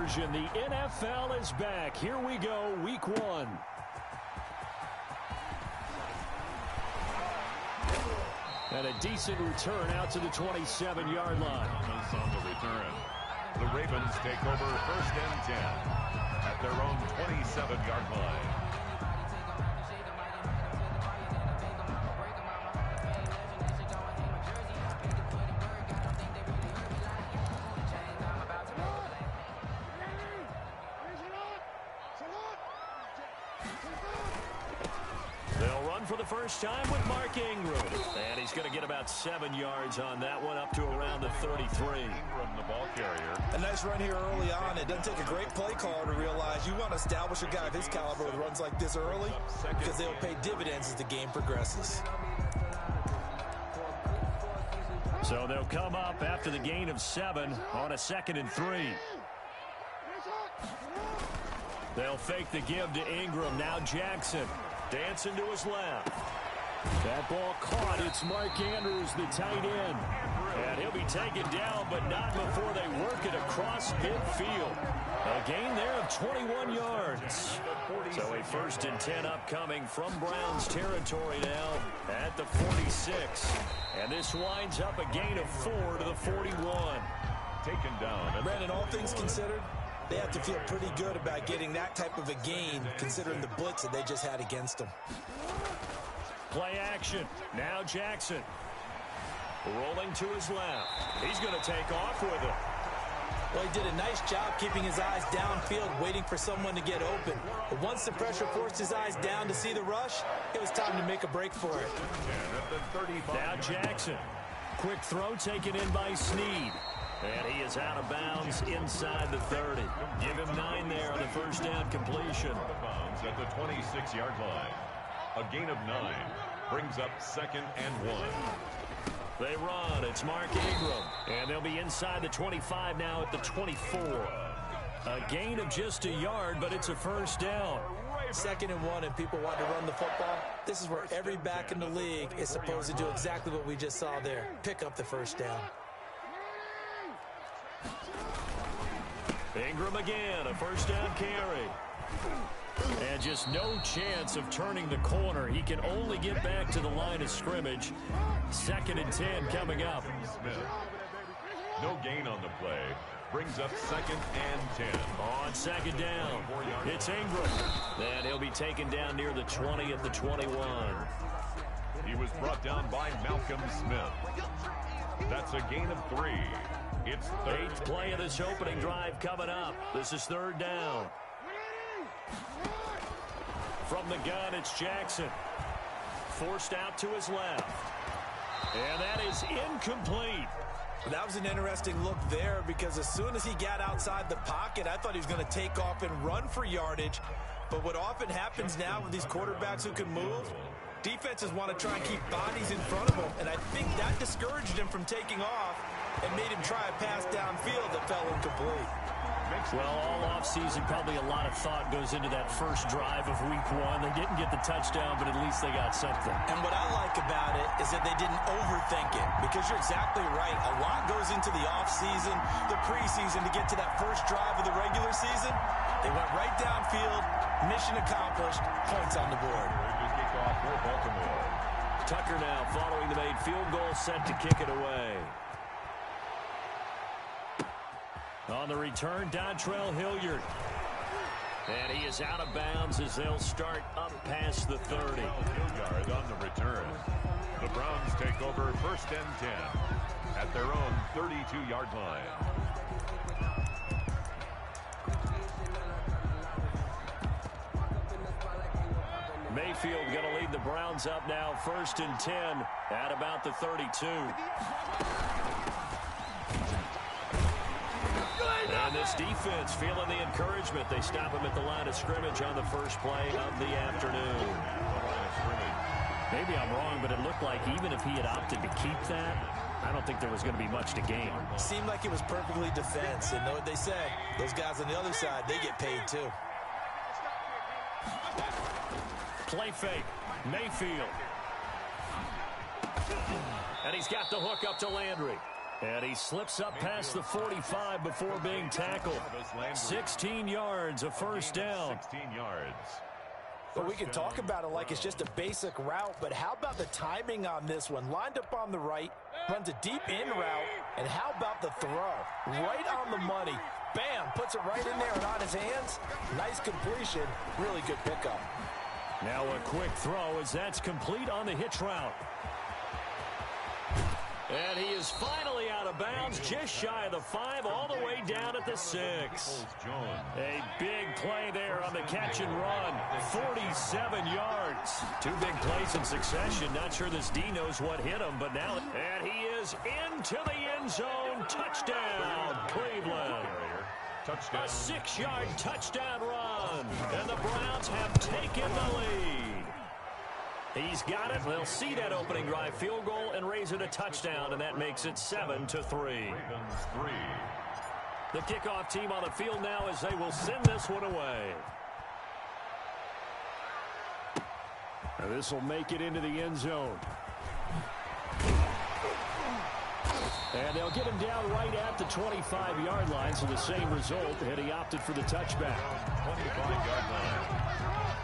version. The NFL is back. Here we go, week 1. And a decent return out to the 27-yard line. On the return. The Ravens take over 1st and 10 at their own 27-yard line. They'll run for the first time with Mark Ingram. And he's going to get about 7 yards on that one, up to around the 33. Ingram, the ball carrier. A nice run here early on. It doesn't take a great play caller to realize you want to establish a guy of his caliber with runs like this early because they'll pay dividends as the game progresses. So they'll come up after the gain of 7 on a 2nd and 3. They'll fake the give to Ingram. Now Jackson dancing to his left. That ball caught. It's Mark Andrews, the tight end. And he'll be taken down, but not before they work it across midfield. A gain there of 21 yards. So a 1st and 10 upcoming from Browns territory now at the 46. And this winds up a gain of 4 to the 41. Taken down. Brandon, all things considered, they have to feel pretty good about getting that type of a gain considering the blitz that they just had against them. Play action. Now Jackson. Rolling to his left. He's going to take off with it. Well, he did a nice job keeping his eyes downfield, waiting for someone to get open. But once the pressure forced his eyes down to see the rush, it was time to make a break for it. Now Jackson. Quick throw taken in by Snead. And he is out of bounds inside the 30. Give him 9 there on the first down completion. At the 26-yard line. A gain of 9 brings up 2nd and 1. They run. It's Mark Ingram. And they'll be inside the 25 now at the 24. A gain of just a yard, but it's a first down. 2nd and 1, and people want to run the football. This is where every back in the league is supposed to do exactly what we just saw there. Pick up the first down. Ingram again, a first down carry. And just no chance of turning the corner. He can only get back to the line of scrimmage. 2nd and 10 coming up. Smith. No gain on the play. Brings up 2nd and 10. On 2nd down, it's Ingram. And he'll be taken down near the 20 at the 21. He was brought down by Malcolm Smith. That's a gain of 3. It's 8th play of this opening drive coming up. This is 3rd down. From the gun, it's Jackson. Forced out to his left. And that is incomplete. That was an interesting look there because as soon as he got outside the pocket, I thought he was going to take off and run for yardage. But what often happens now with these quarterbacks who can move, defenses want to try and keep bodies in front of them. And I think that discouraged him from taking off and made him try a pass downfield that fell incomplete. Well, all offseason, probably a lot of thought goes into that first drive of week 1. They didn't get the touchdown, but at least they got something. And what I like about it is that they didn't overthink it, because you're exactly right. A lot goes into the offseason, the preseason, to get to that first drive of the regular season. They went right downfield, mission accomplished, points on the board. Tucker now following the made field goal, set to kick it away. On the return, Dontrell Hilliard. And he is out of bounds as they'll start up past the 30. Hilliard on the return. The Browns take over 1st and 10 at their own 32-yard line. Mayfield going to lead the Browns up now 1st and 10 at about the 32. And this defense feeling the encouragement. They stop him at the line of scrimmage on the first play of the afternoon. Maybe I'm wrong, but it looked like even if he had opted to keep that, I don't think there was going to be much to gain. Seemed like it was perfectly defense. And know what they say, those guys on the other side, they get paid too. Play fake. Mayfield. And he's got the hook up to Landry. And he slips up past the 45 before being tackled. 16 yards, a first down. 16 yards. Well, we can talk about it like it's just a basic route, but how about the timing on this one? Lined up on the right, runs a deep in route, and how about the throw? Right on the money. Bam, puts it right in there and on his hands. Nice completion, really good pickup. Now a quick throw as that's complete on the hitch route. And he is finally out of bounds, just shy of the 5, all the way down at the 6. A big play there on the catch and run. 47 yards. 2 big plays in succession. Not sure this D knows what hit him, but now... And he is into the end zone. Touchdown, Cleveland. Touchdown. A 6-yard touchdown run. And the Browns have taken the lead. He's got it. They'll see that opening drive field goal and raise it a touchdown, and that makes it 7-3. The kickoff team on the field now as they will send this one away. Now this will make it into the end zone. And they'll get him down right at the 25-yard line, so the same result, and he opted for the touchback. 25-yard line.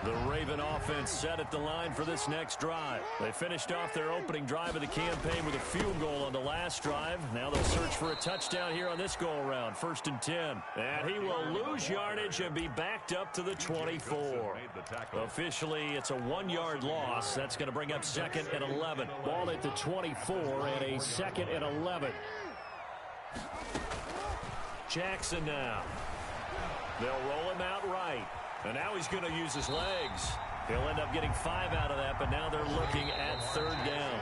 The Raven offense set at the line for this next drive. They finished off their opening drive of the campaign with a field goal on the last drive. Now they'll search for a touchdown here on this go-around. 1st and 10. And he will lose yardage and be backed up to the 24. Officially, it's a 1-yard loss. That's going to bring up 2nd and 11. Ball at the 24 and a 2nd and 11. Jackson now. They'll roll him out right. And now he's going to use his legs. He'll end up getting 5 out of that, but now they're looking at 3rd down.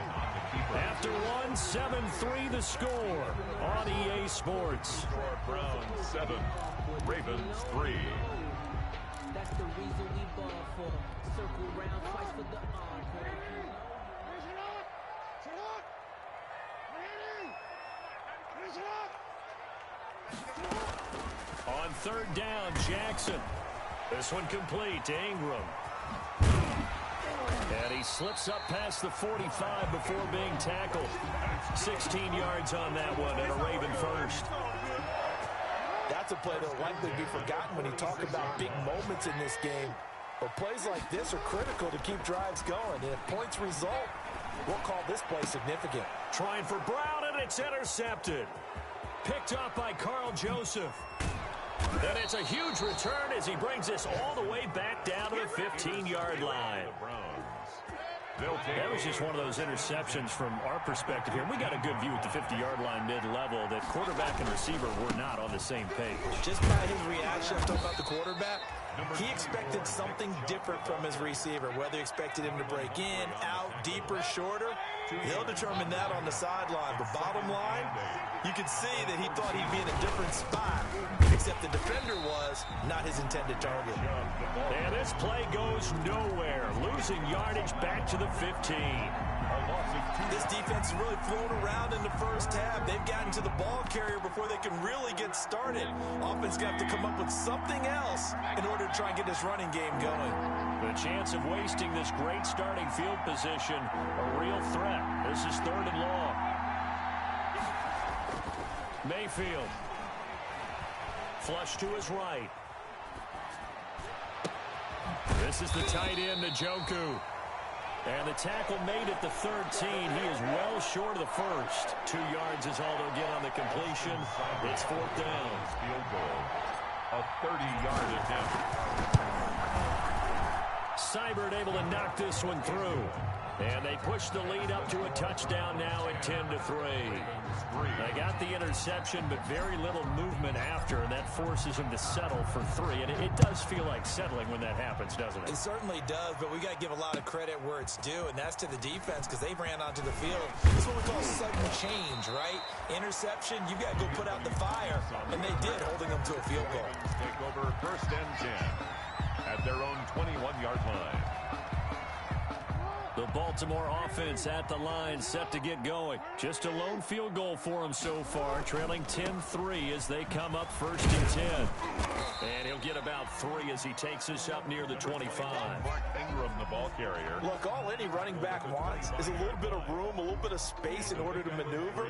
After 1, 7-3 the score on EA Sports. Browns 7, Ravens 3. That's the reason we ball for. Circle round twice for the encore. On 3rd down, Jackson. This one complete to Ingram. And he slips up past the 45 before being tackled. 16 yards on that one and a Raven first. That's a play that will likely be forgotten when you talk about big moments in this game. But plays like this are critical to keep drives going. And if points result, we'll call this play significant. Trying for Brown, and it's intercepted. Picked up by Carl Joseph. And it's a huge return as he brings this all the way back down to the 15-yard line. That was just one of those interceptions from our perspective here. We got a good view at the 50-yard line mid-level that quarterback and receiver were not on the same page. Just by his reaction, I'm talking about the quarterback, he expected something different from his receiver, whether he expected him to break in, out, deeper, shorter. He'll determine that on the sideline. But bottom line, you could see that he thought he'd be in a different spot, except the defender was not his intended target. And this play goes nowhere, losing yardage back to the 15. This defense has really flown around in the first half. They've gotten to the ball carrier before they can really get started. Offense going to have to come up with something else in order to try and get this running game going. The chance of wasting this great starting field position, a real threat. This is 3rd and long. Mayfield. Flush to his right. This is the tight end, Njoku. And the tackle made at the 13. He is well short of the first. 2 yards is all they'll get on the completion. It's 4th down. Field goal. A 30-yard attempt. Seibert able to knock this one through. And they push the lead up to a touchdown now at 10-3. They got the interception, but very little movement after, and that forces them to settle for 3. And it does feel like settling when that happens, doesn't it? It certainly does, but we got to give a lot of credit where it's due, and that's to the defense because they ran onto the field. This is what we call sudden change, right? Interception, you got to go put out the fire, and they did, holding them to a field goal. Take over 1st and 10 at their own 21-yard line. The Baltimore offense at the line, set to get going. Just a lone field goal for them so far, trailing 10-3 as they come up 1st and 10. And he'll get about 3 as he takes us up near the 25. Ingram, the ball carrier. Look, all any running back wants is a little bit of room, a little bit of space in order to maneuver.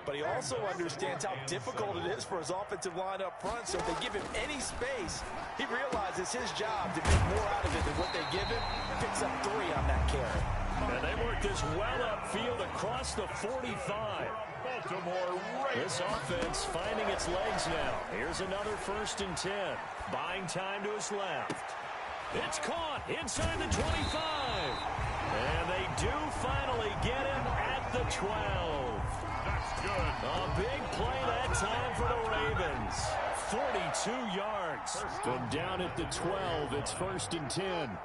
but he also understands how difficult it is for his offensive line up front. So if they give him any space, he realizes his job to make more out of it than what they give him. Picks up 3 on that carry. And they work this well upfield across the 45. Baltimore This offense finding its legs now. Here's another 1st and 10. Buying time to his left. It's caught inside the 25. And they do finally get him at the 12. That's good. A big play that time for the Ravens. 42 yards. From down at the 12, it's 1st and 10.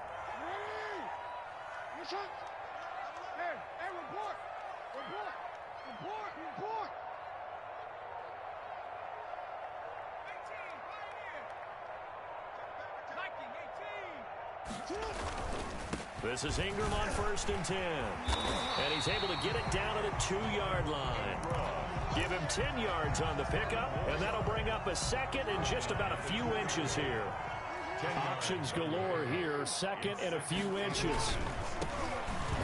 This is Ingram on 1st and 10. And he's able to get it down to the 2-yard line. Give him 10 yards on the pickup, and that'll bring up a 2nd and just about a few inches here. Options galore here, 2nd and a few inches.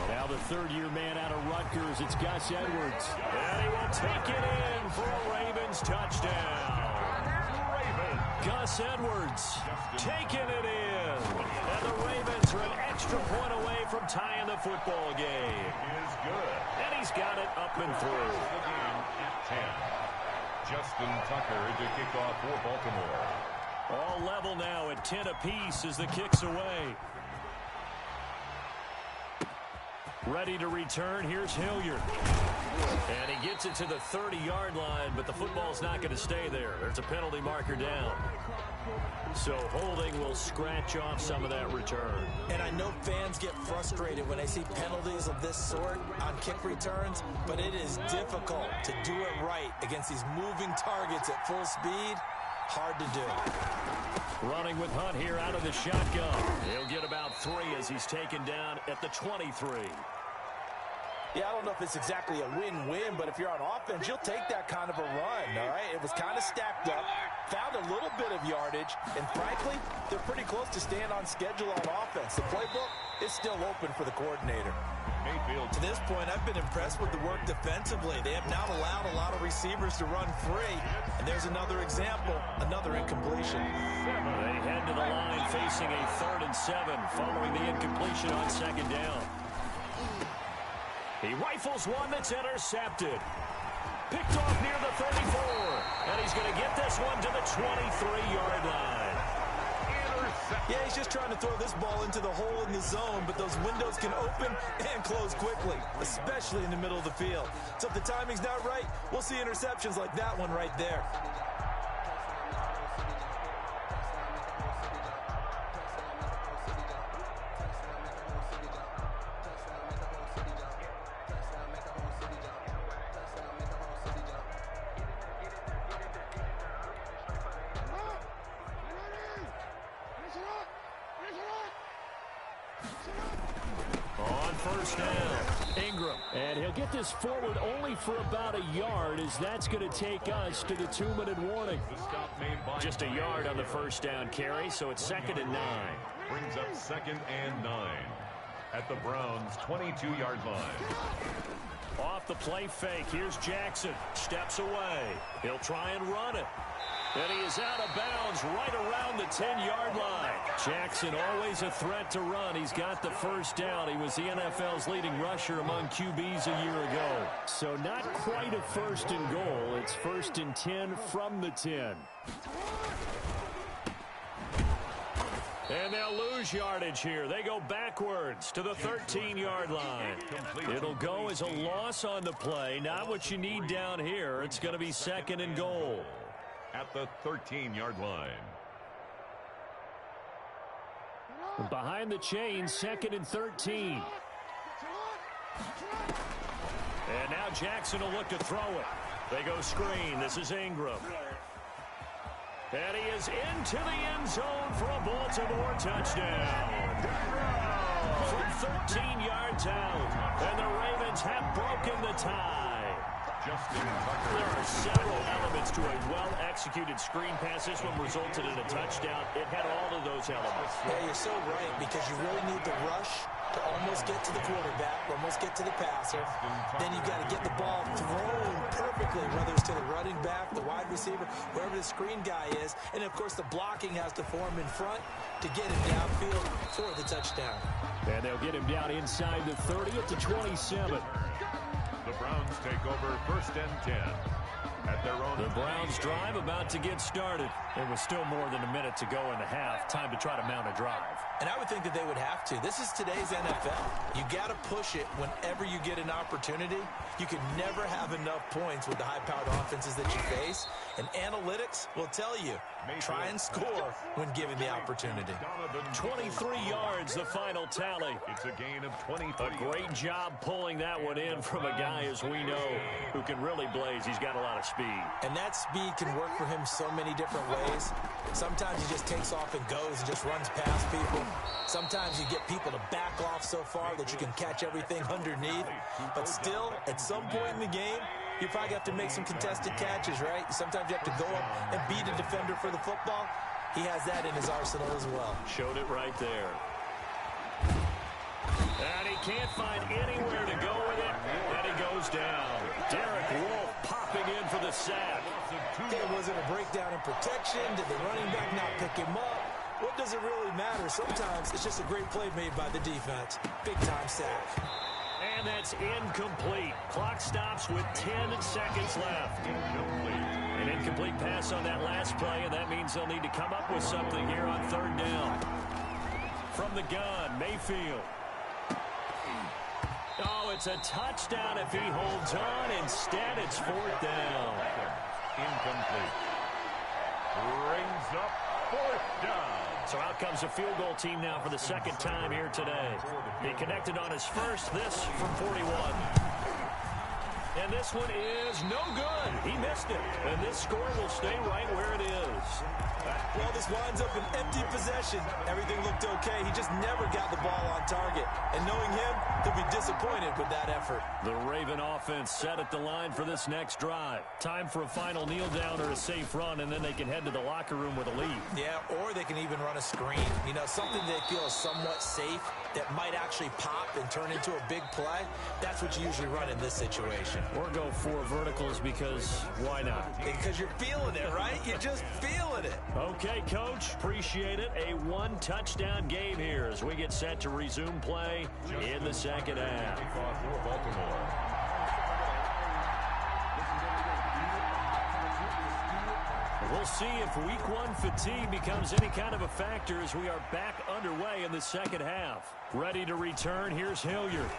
Now the 3rd-year man out of Rutgers, it's Gus Edwards. And he will take it in for a Ravens touchdown. Gus Edwards taking it in. And the Ravens are an extra point away from tying the football game. Is good. And he's got it up and through. The game at 10. Justin Tucker to kick off for Baltimore. All level now at 10 apiece as the kick's away. Ready to return. Here's Hilliard. And he gets it to the 30-yard line, but the football's not going to stay there. There's a penalty marker down. So holding will scratch off some of that return. And I know fans get frustrated when they see penalties of this sort on kick returns, but it is difficult to do it right against these moving targets at full speed. Hard to do. Running with Hunt here out of the shotgun. He'll get about 3 as he's taken down at the 23. Yeah, I don't know if it's exactly a win-win, but if you're on offense, you'll take that kind of a run, all right? It was kind of stacked up, found a little bit of yardage, and frankly, they're pretty close to staying on schedule on offense. The playbook is still open for the coordinator. Mayfield. To this point, I've been impressed with the work defensively. They have not allowed a lot of receivers to run free, and there's another example, another incompletion. They head to the line facing a 3rd and 7 following the incompletion on 2nd down. He rifles one that's intercepted. Picked off near the 34. And he's going to get this one to the 23-yard line. Yeah, he's just trying to throw this ball into the hole in the zone, but those windows can open and close quickly, especially in the middle of the field. So if the timing's not right, we'll see interceptions like that one right there. On 1st down, Ingram. And he'll get this forward only for about a yard, as that's going to take us to the 2-minute warning. Just a yard on the 1st down carry, so it's 2nd and 9. Brings up 2nd and 9 at the Browns' 22-yard line. Off the play fake, here's Jackson. Steps away. He'll try and run it. And he is out of bounds right around the 10-yard line. Jackson always a threat to run. He's got the 1st down. He was the NFL's leading rusher among QBs a year ago. So not quite a 1st and goal. It's 1st and 10 from the 10. And they'll lose yardage here. They go backwards to the 13-yard line. It'll go as a loss on the play. Not what you need down here. It's going to be 2nd and goal. At the 13-yard line. Behind the chain, 2nd and 13. And now Jackson will look to throw it. They go screen. This is Ingram. And he is into the end zone for a Baltimore touchdown. From 13 yards out. And the Ravens have broken the tie. Justin Tucker. There are several elements to a well-executed screen pass. This one resulted in a touchdown. It had all of those elements. Yeah, you're so right, because you really need the rush to almost get to the quarterback, almost get to the passer. Then you've got to get the ball thrown perfectly, whether it's to the running back, the wide receiver, wherever the screen guy is. And, of course, the blocking has to form in front to get him downfield for the touchdown. And they'll get him down inside the 30 at the 27. The Browns take over 1st and 10. At their own. The Browns drive about to get started. There was still more than a minute to go in the half. Time to try to mount a drive. And I would think that they would have to. This is today's NFL. You got to push it whenever you get an opportunity. You can never have enough points with the high-powered offenses that you face. And analytics will tell you, try and score when given the opportunity. 23 yards, the final tally. It's a gain of 23. A great job pulling that one in from a guy, as we know, who can really blaze. He's got a lot of speed. And that speed can work for him so many different ways. Sometimes he just takes off and goes and just runs past people. Sometimes you get people to back off so far that you can catch everything underneath. But still, at some point in the game, you probably have to make some contested catches, right? Sometimes you have to go up and beat a defender for the football. He has that in his arsenal as well. Showed it right there. And he can't find anywhere to go with it. And he goes down. Derek Wolfe popping in for the sack. Was it a breakdown in protection? Did the running back not pick him up? What does it really matter? Sometimes it's just a great play made by the defense. Big-time sack. And that's incomplete. Clock stops with 10 seconds left. An incomplete pass on that last play, and that means they'll need to come up with something here on 3rd down. From the gun, Mayfield. Oh, it's a touchdown if he holds on. Instead, it's 4th down. Incomplete. Brings up 4th down. So out comes the field goal team now for the 2nd time here today. He connected on his first, this from 41. And this one is no good. He missed it. And this score will stay right where it is. Well, this winds up an empty possession. Everything looked okay. He just never got the ball on target. And knowing him, he'll be disappointed with that effort. The Raven offense set at the line for this next drive. Time for a final kneel down or a safe run, and then they can head to the locker room with a lead. Yeah, or they can even run a screen. You know, something they feel is somewhat safe that might actually pop and turn into a big play. That's what you usually run in this situation. Or go 4 verticals because why not? Because you're feeling it, right? You're just feeling it. Okay, Coach. Appreciate it. A 1-touchdown game here as we get set to resume play in the 2nd half. For Baltimore. We'll see if week 1 fatigue becomes any kind of a factor as we are back underway in the 2nd half. Ready to return. Here's Hilliard.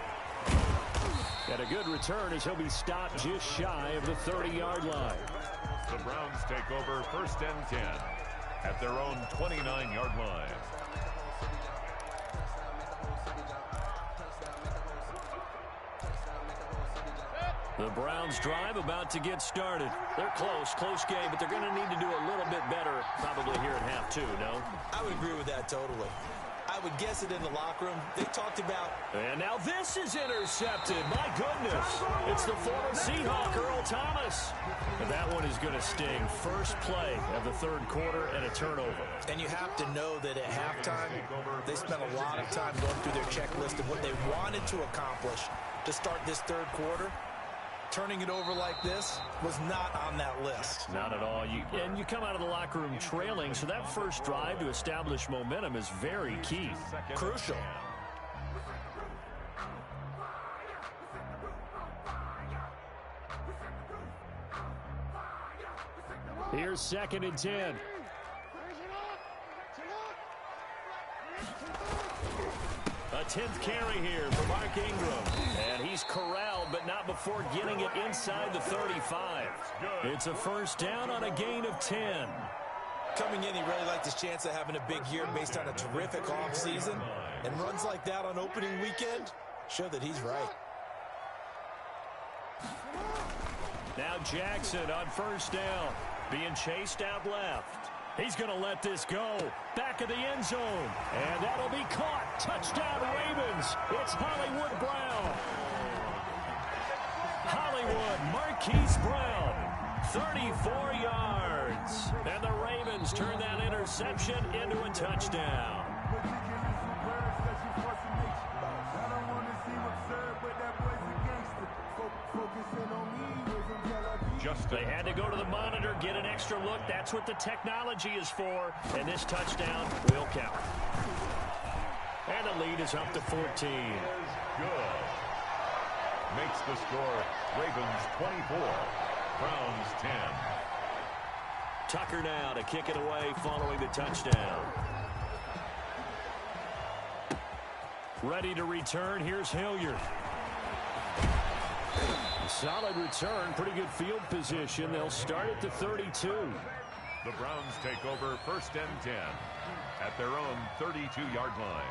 And a good return as he'll be stopped just shy of the 30-yard line. The Browns take over 1st and 10 at their own 29-yard line. The Browns drive about to get started. They're close game, but they're going to need to do a little bit better probably here in half 2, no? I would agree with that totally. I would guess it in the locker room. They talked about... And now this is intercepted. My goodness. It's the former Seahawk, Earl Thomas. And that one is going to sting. First play of the 3rd quarter and a turnover. And you have to know that at halftime, they spent a lot of time going through their checklist of what they wanted to accomplish to start this 3rd quarter. Turning it over like this was not on that list. Not at all. And you come out of the locker room trailing, so that first drive to establish momentum is very key. Crucial. Here's 2nd and 10. A 10th carry here for Mark Ingram. And he's corralled, but not before getting it inside the 35. It's a 1st down on a gain of 10. Coming in, he really liked his chance of having a big year based on a terrific offseason. And runs like that on opening weekend show that he's right. Now Jackson on 1st down. Being chased out left. He's going to let this go. Back of the end zone. And that'll be caught. Touchdown Ravens. It's Hollywood Brown. Hollywood Marquise Brown. 34 yards. And the Ravens turn that interception into a touchdown. They had to go to the monitor, get an extra look. That's what the technology is for. And this touchdown will count. And the lead is up to 14. Good. Makes the score Ravens 24, Browns 10. Tucker now to kick it away following the touchdown. Ready to return. Here's Hilliard. Solid return. Pretty good field position. They'll start at the 32. The Browns take over 1st and 10 at their own 32-yard line.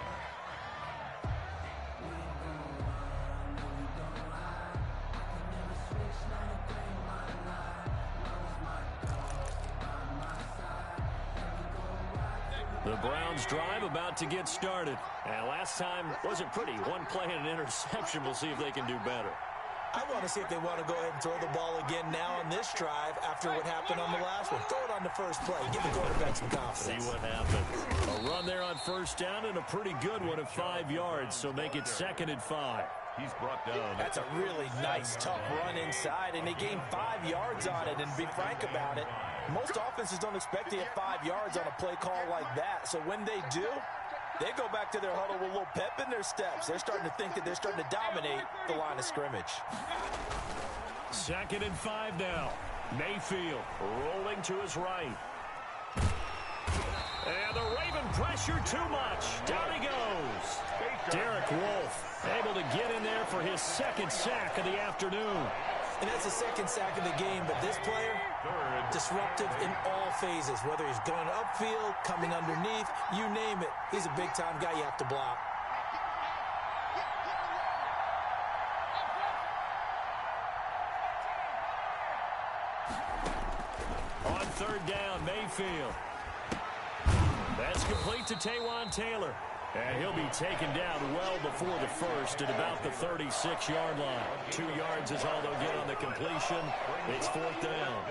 The Browns drive about to get started. And last time wasn't pretty. One play and an interception. We'll see if they can do better. I want to see if they want to go ahead and throw the ball again now on this drive after what happened on the last one. Throw it on the first play. Give the quarterback some confidence. See what happens. A run there on 1st down and a pretty good one of 5 yards. So make it 2nd and 5. He's brought down. That's a really nice, tough run inside, and they gained 5 yards on it. And to be frank about it, most offenses don't expect to get 5 yards on a play call like that. So when they do, they go back to their huddle with a little pep in their steps. They're starting to think that they're starting to dominate the line of scrimmage. 2nd and 5 now. Mayfield rolling to his right. And the Raven pressure too much. Down he goes. Derek Wolfe able to get in there for his 2nd sack of the afternoon. And that's the 2nd sack of the game, but this player, disruptive in all phases, whether he's going upfield, coming underneath, you name it. He's a big-time guy you have to block. On 3rd down, Mayfield. That's complete to Taywan Taylor. And he'll be taken down well before the 1st at about the 36-yard line. 2 yards is all they'll get on the completion. It's 4th down.